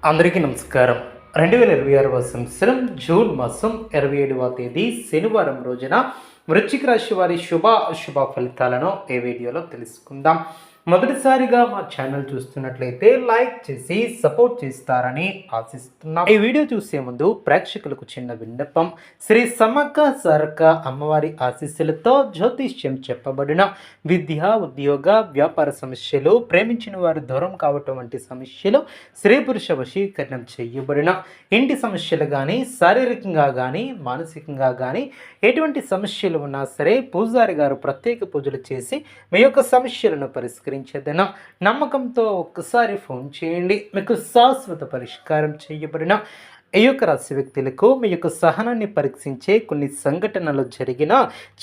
అందరికీ నమస్కారం. 2026వ సంవత్సరం జూన్ మాసం 27వ తేదీ శనివారం రోజున వృశ్చిక రాశి వారి శుభ ఫలితాలను ఈ వీడియోలో తెలుసుకుందాం. మొదటిసారిగా మా ఛానల్ చూస్తున్నట్లయితే లైక్ చేసి సపోర్ట్ చేస్తారని ఆశిస్తున్నాం. ఈ వీడియో చూసే ముందు ప్రేక్షకులకు చిన్న విన్నపం. శ్రీ సమ్మక్క సారక్క అమ్మవారి ఆశీస్సులతో జ్యోతిష్యం చెప్పబడిన విద్య, ఉద్యోగ, వ్యాపార సమస్యలు, ప్రేమించిన వారు దూరం కావటం వంటి సమస్యలు, స్త్రీ పురుష వశీకరణం చేయబడిన ఇంటి సమస్యలు కానీ, శారీరకంగా కానీ, మానసికంగా కానీ ఎటువంటి సమస్యలు ఉన్నా సరే పూజారి గారు ప్రత్యేక పూజలు చేసి మీ యొక్క సమస్యలను పరిష్కరించేదన నమ్మకంతో ఒక్కసారి ఫోన్ చేయండి. మీకు శాశ్వత పరిష్కారం చేయబడిన ఈ యొక్క రాశి వ్యక్తులకు మీ యొక్క సహనాన్ని పరీక్షించే కొన్ని సంఘటనలు జరిగిన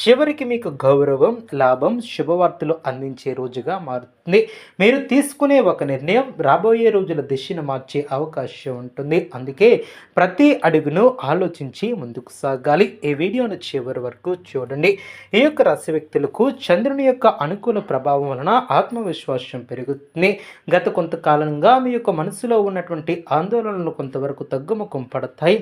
చివరికి మీకు గౌరవం, లాభం, శుభవార్తలు అందించే రోజుగా మారుతుంది. మీరు తీసుకునే ఒక నిర్ణయం రాబోయే రోజుల దిశను మార్చే అవకాశం ఉంటుంది. అందుకే ప్రతి అడుగును ఆలోచించి ముందుకు సాగాలి. ఈ వీడియోను చివరి వరకు చూడండి. ఈ యొక్క రాశి వ్యక్తులకు చంద్రుని యొక్క అనుకూల ప్రభావం వలన ఆత్మవిశ్వాసం పెరుగుతుంది. గత కొంతకాలంగా మీ యొక్క మనసులో ఉన్నటువంటి ఆందోళనలు కొంతవరకు తగ్గుముఖం పడతాయి.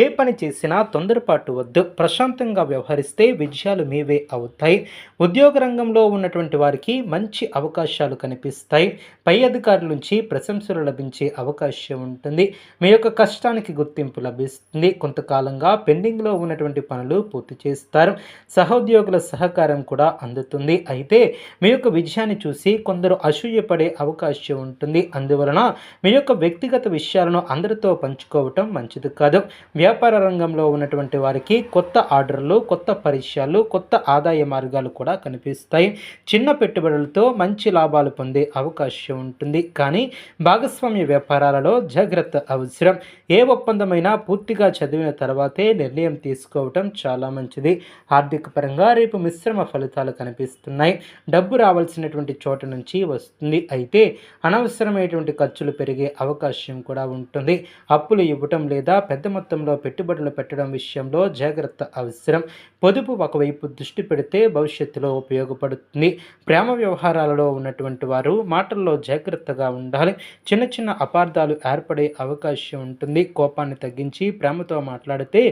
ఏ పని చేసినా తొందరపాటు వద్దు. ప్రశాంతంగా వ్యవహరిస్తే విజయాలు మీవే అవుతాయి. ఉద్యోగ రంగంలో ఉన్నటువంటి వారికి మంచి అవకాశాలు కనిపిస్తాయి. పై అధికారుల నుంచి ప్రశంసలు లభించే అవకాశం ఉంటుంది. మీ యొక్క కష్టానికి గుర్తింపు లభిస్తుంది. కొంతకాలంగా పెండింగ్లో ఉన్నటువంటి పనులు పూర్తి చేస్తారు. సహోద్యోగుల సహకారం కూడా అందుతుంది. అయితే మీ యొక్క విజయాన్ని చూసి కొందరు అసూయపడే అవకాశం ఉంటుంది. అందువలన మీ యొక్క వ్యక్తిగత విషయాలను అందరితో పంచుకోవటం మంచిది కాదు. వ్యాపార రంగంలో ఉన్నటువంటి వారికి కొత్త ఆర్డర్లు, కొత్త పరిచయాలు, కొత్త ఆదాయ మార్గాలు కూడా కనిపిస్తాయి. చిన్న పెట్టుబడులతో మంచి లాభాలు పొందే అవకాశం ఉంటుంది. కానీ భాగస్వామ్య వ్యాపారాలలో జాగ్రత్త అవసరం. ఏ ఒప్పందమైనా పూర్తిగా చదివిన తర్వాతే నిర్ణయం తీసుకోవటం చాలా మంచిది. ఆర్థిక పరంగా రేపు మిశ్రమ ఫలితాలు కనిపిస్తున్నాయి. డబ్బు రావాల్సినటువంటి చోట నుంచి వస్తుంది. అయితే అనవసరమైనటువంటి ఖర్చులు పెరిగే అవకాశం కూడా ఉంటుంది. అప్పులు ఇవ్వటం లేదా పెద్ద మొత్తంలో పెట్టుబడులు పెట్టడం విషయంలో జాగ్రత్త అవసరం. పొదుపు ఒకవైపు దృష్టి పెడితే భవిష్యత్తులో ఉపయోగపడుతుంది. ప్రేమ వ్యవహారాలలో ఉన్నటువంటి వారు మాటల్లో జాగ్రత్తగా ఉండాలి. చిన్న చిన్న అపార్థాలు ఏర్పడే అవకాశం ఉంటుంది. కోపాన్ని తగ్గించి ప్రేమతో మాట్లాడితే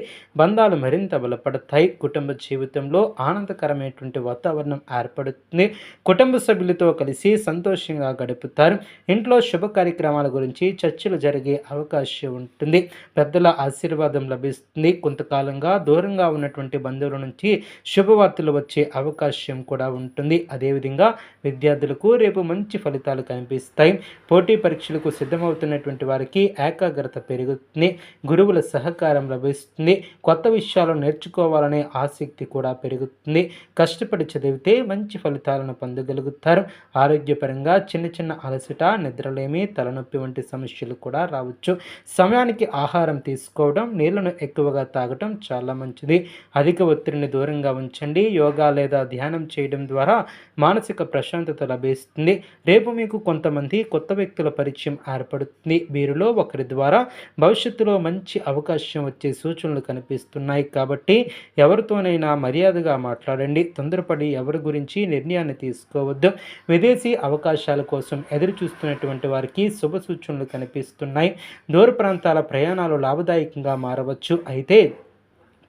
బంధాలు మరింత బలపడతాయి. కుటుంబ జీవితంలో ఆనందకరమైనటువంటి వాతావరణం ఏర్పడుతుంది. కుటుంబ సభ్యులతో కలిసి సంతోషంగా గడుపుతారు. ఇంట్లో శుభ కార్యక్రమాల గురించి చర్చలు జరిగే అవకాశం ఉంటుంది. పెద్దల ఆశీర్వాదం లభిస్తుంది. కొంతకాలంగా దూరంగా ఉన్నటువంటి బంధువుల నుంచి శుభవార్తలు వచ్చే అవకాశం కూడా ఉంటుంది. అదేవిధంగా విద్యార్థులకు రేపు మంచి ఫలితాలు కనిపిస్తాయి. పోటీ పరీక్షలకు సిద్ధమవుతున్నటువంటి వారికి ఏకాగ్రత పెరుగుతుంది. గురువుల సహకారం లభిస్తుంది. కొత్త విషయాలు నేర్చుకోవాలనే ఆసక్తి కూడా పెరుగుతుంది. కష్టపడి చదివితే మంచి ఫలితాలను పొందగలుగుతారు. ఆరోగ్యపరంగా చిన్న చిన్న అలసట, నిద్రలేమి, తలనొప్పి వంటి సమస్యలు కూడా రావచ్చు. సమయానికి ఆహారం తీసుకోవడం, నీళ్లను ఎక్కువగా తాగటం చాలా మంచిది. అధిక ఒత్తిడిని దూరంగా ఉంచండి. యోగా లేదా ధ్యానం చేయడం ద్వారా మానసిక ప్రశాంతత లభిస్తుంది. రేపు మీకు కొంతమంది కొత్త వ్యక్తుల పరిచయం ఏర్పడుతుంది. వీరిలో ఒకరి ద్వారా భవిష్యత్తులో మంచి అవకాశం వచ్చే సూచనలు కనిపిస్తున్నాయి. కాబట్టి ఎవరితోనైనా మర్యాదగా మాట్లాడండి. తొందరపడి ఎవరి గురించి నిర్ణయాన్ని తీసుకోవద్దు. విదేశీ అవకాశాల కోసం ఎదురు చూస్తున్నటువంటి వారికి శుభ సూచనలు కనిపిస్తున్నాయి. దూర ప్రాంతాల ప్రయాణాలు లాభదాయకంగా మారవచ్చు. అయితే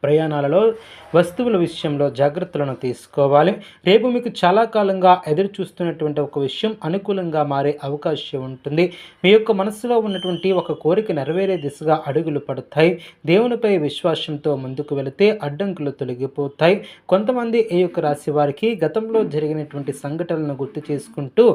ప్రయాణాలలో వస్తువుల విషయంలో జాగ్రత్తలను తీసుకోవాలి. రేపు మీకు చాలా కాలంగా ఎదురు చూస్తున్నటువంటి ఒక విషయం అనుకూలంగా మారే అవకాశం ఉంటుంది. మీ యొక్క మనసులో ఉన్నటువంటి ఒక కోరిక నెరవేరే దిశగా అడుగులు పడతాయి. దేవునిపై విశ్వాసంతో ముందుకు వెళితే అడ్డంకులు తొలగిపోతాయి. కొంతమంది ఈ యొక్క రాశి వారికి గతంలో జరిగినటువంటి సంఘటనలను గుర్తు చేసుకుంటూ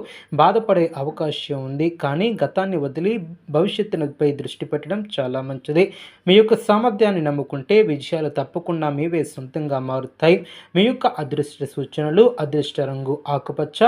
బాధపడే అవకాశం ఉంది. కానీ గతాన్ని వదిలి భవిష్యత్తుపై దృష్టి పెట్టడం చాలా మంచిది. మీ యొక్క సామర్థ్యాన్ని నమ్ముకుంటే విజయాలు తప్పకుండా మీవే సొంతంగా మారుతాయి. మీ యొక్క అదృష్ట సూచనలు: అదృష్ట రంగు ఆకుపచ్చ,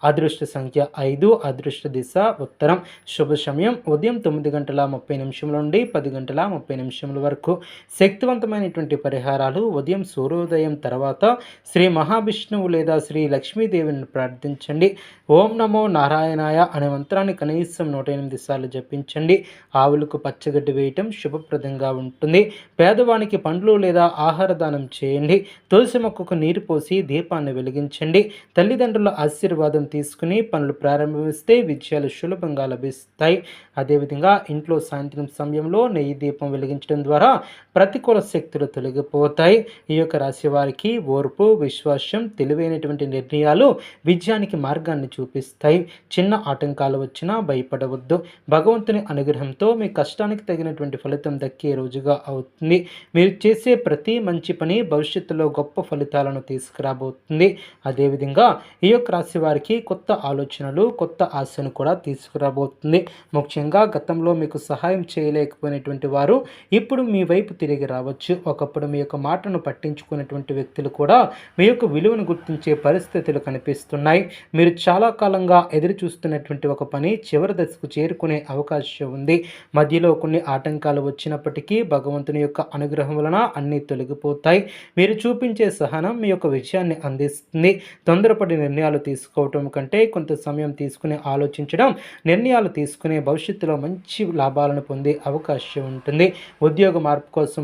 అదృష్ట సంఖ్య 5, అదృష్ట దిశ ఉత్తరం. శుభ సమయం ఉదయం 9:30 నుండి 10:30 వరకు. శక్తివంతమైనటువంటి పరిహారాలు: ఉదయం సూర్యోదయం తర్వాత శ్రీ మహావిష్ణువు లేదా శ్రీ లక్ష్మీదేవిని ప్రార్థించండి. ఓం నమో నారాయణాయ అనే మంత్రాన్ని కనీసం 108 సార్లు జపించండి. ఆవులకు పచ్చగడ్డి వేయటం శుభప్రదంగా ఉంటుంది. పేదవానికి పండ్లు లేదా లేదా ఆహార దానం చేయండి. తులసి మొక్కకు నీరు పోసి దీపాన్ని వెలిగించండి. తల్లిదండ్రుల ఆశీర్వాదం తీసుకుని పనులు ప్రారంభిస్తే విజయాలు సులభంగా లభిస్తాయి. అదేవిధంగా ఇంట్లో సాయంత్రం సమయంలో నెయ్యి దీపం వెలిగించడం ద్వారా ప్రతికూల శక్తులు తొలగిపోతాయి. ఈ యొక్క రాశి వారికి ఓర్పు, విశ్వాసం, తెలివైనటువంటి నిర్ణయాలు విజయానికి మార్గాన్ని చూపిస్తాయి. చిన్న ఆటంకాలు వచ్చినా భయపడవద్దు. భగవంతుని అనుగ్రహంతో మీ కష్టానికి తగినటువంటి ఫలితం దక్కే రోజుగా అవుతుంది. మీరు చేసే ప్రతి మంచి పని భవిష్యత్తులో గొప్ప ఫలితాలను తీసుకురాబోతుంది. అదేవిధంగా ఈ యొక్క రాశి వారికి కొత్త ఆలోచనలు, కొత్త ఆశను కూడా తీసుకురాబోతుంది. ముఖ్యంగా గతంలో మీకు సహాయం చేయలేకపోయినటువంటి వారు ఇప్పుడు మీ వైపు తిరిగి రావచ్చు. ఒకప్పుడు మీ యొక్క మాటను పట్టించుకున్నటువంటి వ్యక్తులు కూడా మీ యొక్క విలువను గుర్తించే పరిస్థితులు కనిపిస్తున్నాయి. మీరు చాలా కాలంగా ఎదురు చూస్తున్నటువంటి ఒక పని చివరి దశకు చేరుకునే అవకాశం ఉంది. మధ్యలో కొన్ని ఆటంకాలు వచ్చినప్పటికీ భగవంతుని యొక్క అనుగ్రహం వలన అన్నీ తొలగిపోతాయి. మీరు చూపించే సహనం మీ యొక్క విజయాన్ని అందిస్తుంది. తొందరపడి నిర్ణయాలు తీసుకోవటం కంటే కొంత సమయం తీసుకుని ఆలోచించడం, నిర్ణయాలు తీసుకునే భవిష్యత్తులో మంచి లాభాలను పొందే అవకాశం ఉంటుంది. ఉద్యోగ మార్పు కోసం